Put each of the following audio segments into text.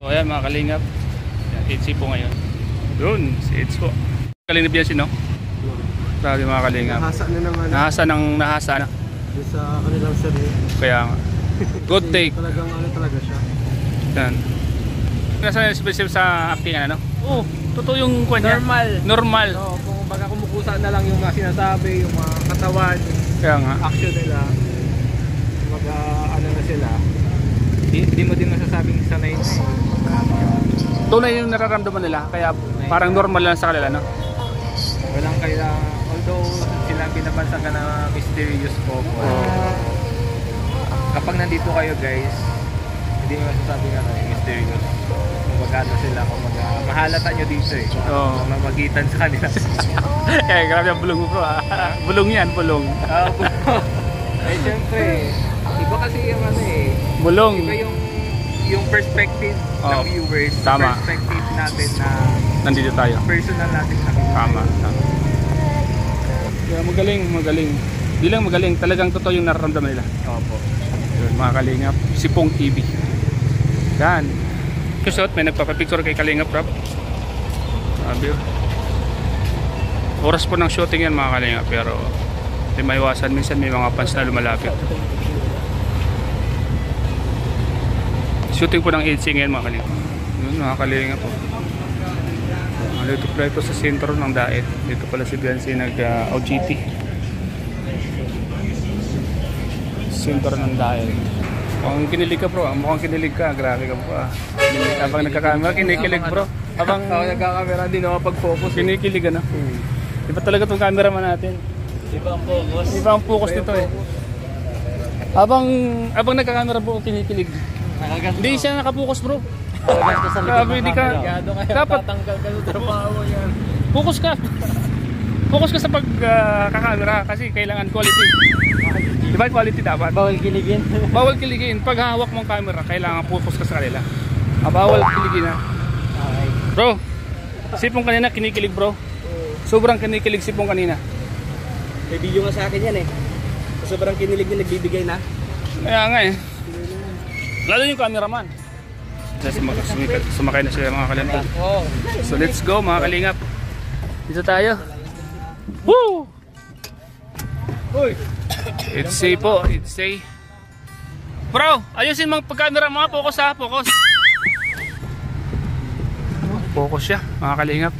So ayan mga kalingap, HC po ngayon. Doon, si Eds po. Kalingap yan no? Grabe mga kalingap. Nahasa na naman. Nahasa na. Doon sa kanilang sarili. Kaya nga. Good take. Talagang ano talaga siya. Yan. Nasa special sa acting ano? Oo, totoo yung kanya. Normal. Oo, kung baga kumukusa na lang yung mga sinasabi, yung mga katawan, Kaya nga. action nila. Mga ano na sila. Hindi mo din masasabing sanay na Tunay yung nararamdaman nila, kaya parang normal lang sa kanila, no? walang kailangan, although sila binabansa ka na mysterious po. Kapag nandito kayo guys, hindi mo masasabi nga na mysterious. Kung magano sila, kung mahalata nyo dito eh. Oo. Mamagitan sa kanila. Kaya grabe ang bulong mo bro ha. Bulong yan, bulong. Eh syempre, iba kasi yung ano eh. Bulong. Iba yung perspective ng viewers. Tama. Perspective natin na Nandito tayo. personal natin nakita. Tama. Kaya magaling. Di lang magaling, talagang totoo yung nararamdaman nila. Opo. Yun, mga kalingap, Sipong TV. Yan. Kusot, may nagpapapicture kay Kalingap Rob. Sabi yun. Oras po ng shooting yan mga kalingap, pero di maiwasan, minsan may mga fans na lumalapit. Shooting po ng 8C ngayon mga kalingap. Yun mga kalingap po. Dito pala ito sa sentro ng Daet. Dito pala si Biancy nag-OGT. Sentro ng Daet. Mukhang kinilig ka bro, mukhang kinilig ka, grabe ka po. Habang nagkakamera, kinikilig bro. Habang nagkakamera, hindi nakapag-focus. Kinikilig ano. Iba talaga itong cameraman natin. Iba ang focus. Iba ang focus nito eh. Habang nagkakamera bro, kinikilig. Hindi siya nakapokus bro. Grabe, hindi ka. Dapat tatanggal ka sa trabaho yan. Focus ka sa pagkakamera kasi kailangan quality. Diba quality dapat? Bawal kiligin. Bawal kiligin. Pag hawak mong camera, kailangan focus ka sa kanila. Bawal kiligin na. Bro, Sipong kanina kinikilig bro. Sobrang kinikilig Sipong kanina. May video nga sa akin yan eh. Sobrang kinilig na nagbibigay na. Kaya nga eh. Lalo yung cameraman. Sumakay na sila mga kalingap. So let's go mga kalingap. Dito tayo. Woo! Uy! It's safe po, it's safe. Bro, ayusin mga pagkamera mga focus ha, focus. Focus siya, mga kalingap.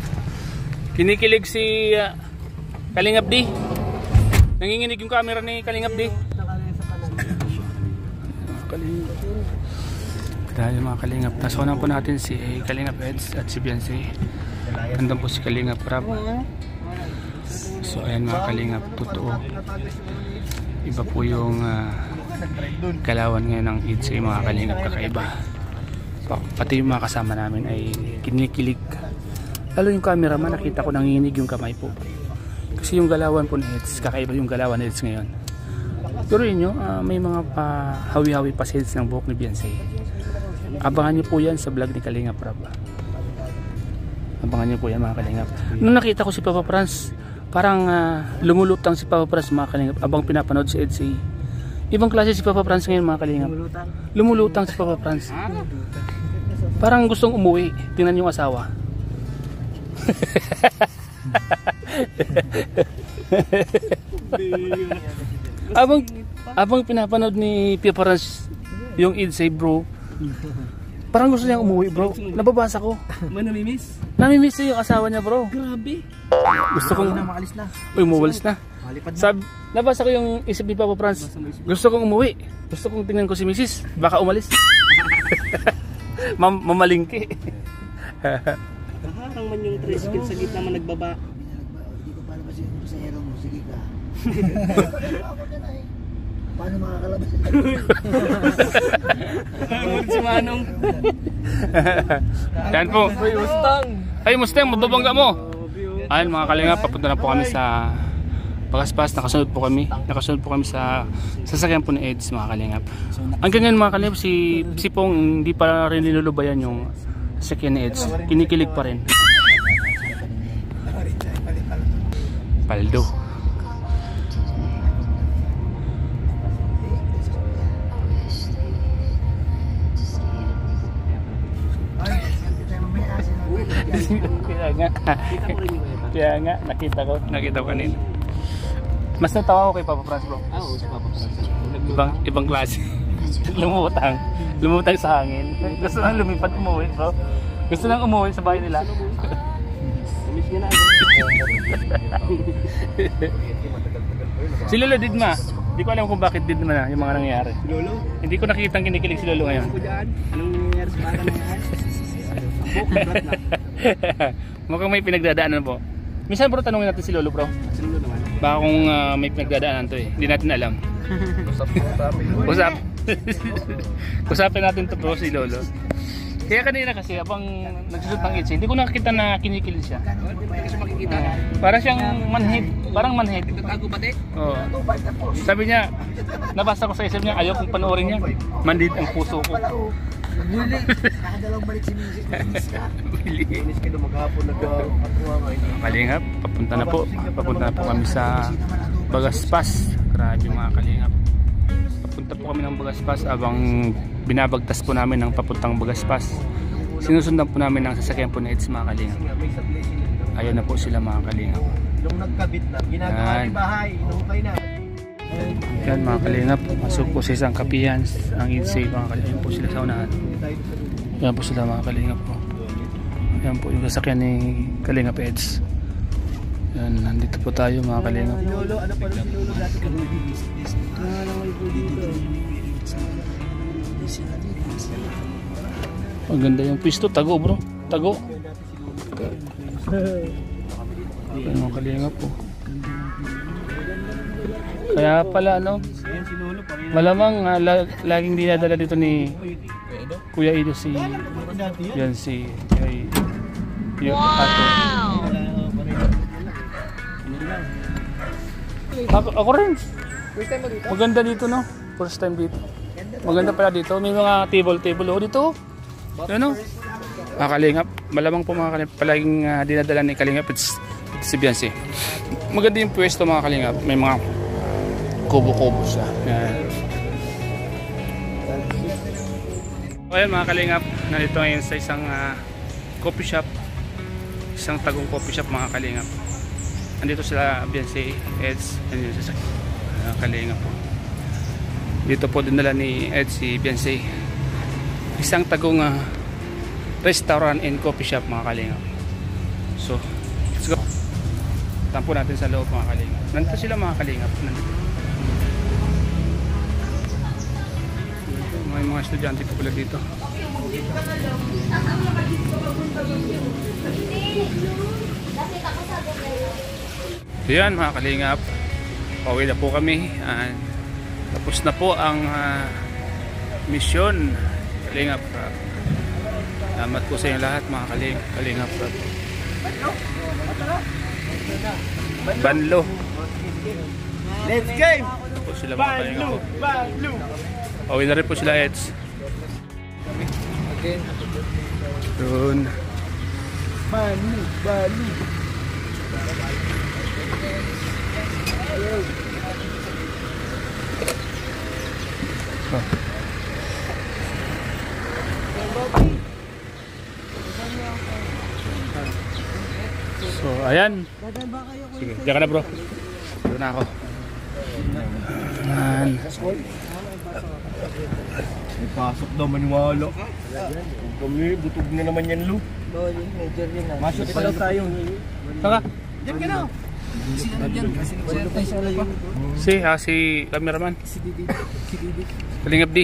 Kinikilig si Kalingap D. Nanginginig yung camera ni Kalingap D. Kalingap. Dahil mga kalingap, nasunan po natin si Kalingap Eds at si Biancy. Andun po si Kalingap Rap. So ayan mga kalingap, totoo. Iba po yung galawan ngayon ng EDC mga kalingap, kakaiba. Pati yung mga kasama namin ay kinikilig. Lalo yung cameraman, nakita ko nanginginig yung kamay po. Kasi yung galawan po ng EDC, kakaiba yung galawan ng EDC ngayon. Pero yun nyo, may mga hawi-hawi pa sales ng buhok ni Biancy. Abangan nyo po yan sa vlog ni Kalingap Rab. Abangan nyo po yan mga kalingap. Nung nakita ko si Papa Franz, parang lumulutang si Papa Franz mga kalingap abang pinapanood si EDC. Ibang klase si Papa Franz ngayon mga kalingap. Lumulutang si Papa Franz. Parang gustong umuwi. Tingnan yung asawa. Abang pinapanood ni Papa Franz yung EDC bro, parang gusto niyang umuwi bro. Nababasa ko. May namimiss? Namimiss niya yung asawa niya bro. Grabe. Gusto kong maalis na. Uy, umuwalis na. Nabasa ko yung isip ni Papa Franz. Gusto kong umuwi. Gusto kong tingnan ko si Mrs. Baka umalis. Mamalingki. Naharang man yung tricycle sa gitna man nagbaba. Hindi ko paano kasi sa aero mo. Sige ka. Paano makakalabas? Si Manong. Yan po. Uy, Mustang. Ay, Mustang, mababangga mo. Ayun mga kalingap, papunta na po kami sa Pagaspas. Nakasunod po kami sa sasakyan po ni Eds mga kalingap. Ang ganyan mga kalingap, si Pong hindi pa rin linulubayan yung sasakyan ni Eds. Kinikilig pa rin. Paldo. Kaya nga. Kaya nga, nakita ko kanina. Mas natawa ko kay Papa Franz, bro. Oo, si Papa Franz. Ibang klase. Lumutang sa hangin. Gusto nang lumipad umuwi, bro. Gusto nang umuwi sa bahay nila. Miss niya na agad. Si Lolo Didma. Hindi ko alam kung bakit Didma na yung mga nangyayari. Lolo? Hindi ko nakikitang kinikilig si Lolo ngayon. Ako dyan. Anong nangyayari sa bata na yan? Buklat na. Mukhang may pinagdadaanan po. Minsan bro, tanungin natin si Lolo, bro. Si Lolo naman. Baka kung may pinagdadaanan to eh. Hindi natin alam. Usapin natin to, bro, si Lolo. Kaya kanina kasi habang nagsusot ng itse, hindi ko nakita na kinikilig siya. Hindi mo kasi makikita. Para siyang manhid. Parang manhid. Nagtatago pati? Oo. Sabi niya, nabasa ko sa isip niya, ayaw kong panoorin niya. Manhid ang puso ko. Huli. Nakadalawang balik si Mrs. Inis ka na maghapon nagkatuwa ngayon. Kalingap, papunta na po kami sa Bagaspas. Grabe mga kalingap. Papunta po kami ng Bagaspas habang binabagtas po namin ng papuntang Bagaspas. Sinusundan po namin ang sasakyan po na Eds mga kalingap. Ayun na po sila mga kalingap. Nung nagkabit na, ginagawa ni bahay, inukay na. Yan mga kalingap, masuk po sa isang kapihan ang Edsay mga kalingap po sila sa unahan. Yan po sila mga kalingap po. Yan po yung sasakyan ni Kalingap Eds. Yan, nandito po tayo mga kalingap. Si Lolo, ano pa rin si Lolo dati ka? Ang ganda yung pisto, tago bro, tago. Yan mga kalingap po. Kaya pala ano, malamang laging dinadala dito ni Kuya Ido si yan si Ato. Ako rin. Maganda dito no. First time dito. Maganda pala dito. May mga table dito. Ano? Kalingap. Malamang po mga kalingap palaging dinadala ni Kalingap si Biansi. Maganda yung pwesto mga kalingap. May mga kubo-kubo siya. Ayan mga kalingap, nandito ngayon sa isang coffee shop. Isang tagong coffee shop mga kalingap. Nandito sila Biansi, Eds, and yun sa kalingap po. Dito po dinala ni Eds si Biansi. Isang tagong restaurant and coffee shop mga kalingap. So, let's go. Tampo natin sa loob mga kalingap. Nandito sila mga kalingap. May mga estudyante po pala dito. So yan mga kalingap, pauwi na po kami. Tapos na po ang misyon Kalingap. Salamat po sa inyo lahat mga Kalingap. Banlo. Let's game! Po sila mga Kalingap po. Pauwi na rin po sila Eds. Doon. Bali. So ayan. Sige, diyan ka na bro. Doon na ako. Ayan. Pasok daw maniwala ka. Kami, butog na naman yan, Lu. Major yun na. Masok pa daw tayo. Saka? Diyan ka na. Si cameraman. Kalingap D.